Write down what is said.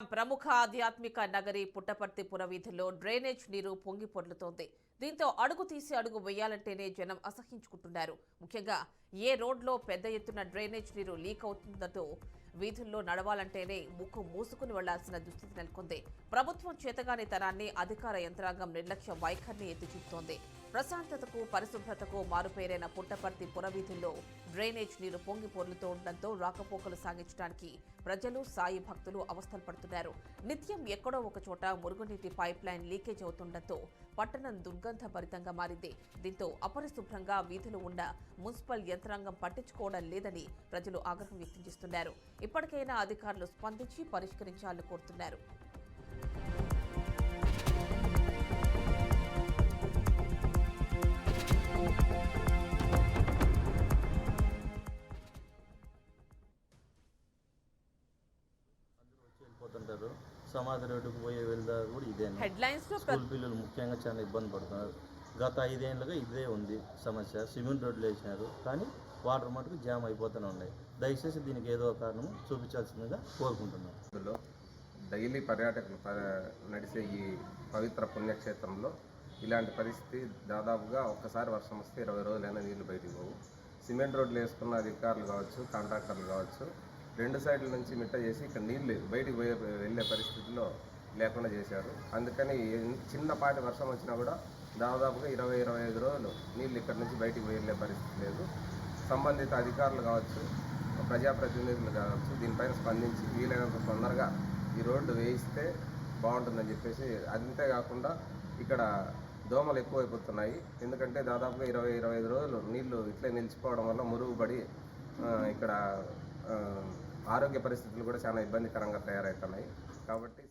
ప్రముఖ ఆధ్యాత్మిక నగరి పుట్టపర్తి పురవీధుల్లో డ్రైనేజ్ నీరు పొంగి పొర్లుతోంది. దీంతో అడుగు తీసి అడుగు వేయాలంటేనే జనం అసహించుకుంటున్నారు. ముఖ్యంగా ఏ రోడ్లో పెద్ద ఎత్తున డ్రైనేజ్ నీరు లీక్ అవుతుందో వీధుల్లో నడవాలంటేనే ముక్కు మూసుకుని వెళ్లాల్సిన దుస్థితి నెలకొంది. ప్రభుత్వం చేతగానితనాన్ని అధికార యంత్రాంగం నిర్లక్ష్య వైఖరిని ఎత్తి చూపుతోంది. ప్రశాంతతకు పరిశుభ్రతకు మారుపేరైన పుట్టపర్తి పురవీధుల్లో డ్రైనేజ్ నీరు పొంగి పొర్లుతుండటంతో రాకపోకలు సాగించడానికి ప్రజలు సాయి భక్తులు అవస్థలు పడుతున్నారు. నిత్యం ఎక్కడో ఒక చోట మురుగునీటి పైప్ లైన్ లీకేజ్ అవుతుండటంతో పట్టణం దుర్గంధభరితంగా మారింది. దీంతో అపరిశుభ్రంగా వీధులు ఉన్న మున్సిపల్ యంత్రాంగం పట్టించుకోవడం లేదని ప్రజలు ఆగ్రహం వ్యక్తం చేస్తున్నారు. ఇప్పటికైనా అధికారులు స్పందించి పరిష్కరించాలని కోరుతున్నారు. వెళ్ళిపోతుంటారు. సమాధి రోడ్డుకు పోయే వెళ్తారు కూడా ఇదే. స్కూల్ పిల్లలు ముఖ్యంగా చాలా ఇబ్బంది పడుతున్నారు. గత 5 ఏళ్ళుగా ఇదే ఉంది సమస్య. సిమెంట్ రోడ్లు వేసినారు కానీ వాటర్ మటుకు జామ్ అయిపోతూనే ఉన్నాయి. దయచేసి దీనికి ఏదో కారణం చూపించాల్సిందిగా కోరుకుంటున్నాను. డైలీ పర్యాటకులు నడిచే ఈ పవిత్ర పుణ్యక్షేత్రంలో ఇలాంటి పరిస్థితి దాదాపుగా ఒక్కసారి వర్షం వస్తే 20 రోజులైనా నీళ్లు బయటికి పోవు. సిమెంట్ రోడ్లు వేసుకున్న అధికారులు కావచ్చు, కాంట్రాక్టర్లు కావచ్చు, 2 సైడ్ల నుంచి మిట్ట చేసి ఇక్కడ నీళ్లు బయటికి వెళ్ళే పరిస్థితిలో లేకుండా చేశారు. అందుకని చిన్నపాటి వర్షం వచ్చినా కూడా దాదాపుగా 20-25 రోజులు నీళ్ళు ఇక్కడ నుంచి బయటికి వెళ్ళే పరిస్థితి లేదు. సంబంధిత అధికారులు కావచ్చు, ప్రజాప్రతినిధులు కావచ్చు, దీనిపైన స్పందించి వీలైనంత తొందరగా ఈ రోడ్డు వేయిస్తే బాగుంటుందని చెప్పేసి. అంతేకాకుండా ఇక్కడ దోమలు ఎక్కువైపోతున్నాయి. ఎందుకంటే దాదాపుగా 20-25 రోజులు నీళ్లు ఇట్లే నిలిచిపోవడం వల్ల మురుగుపడి ఇక్కడ ఆరోగ్య పరిస్థితులు కూడా చాలా ఇబ్బందికరంగా తయారవుతున్నాయి. కాబట్టి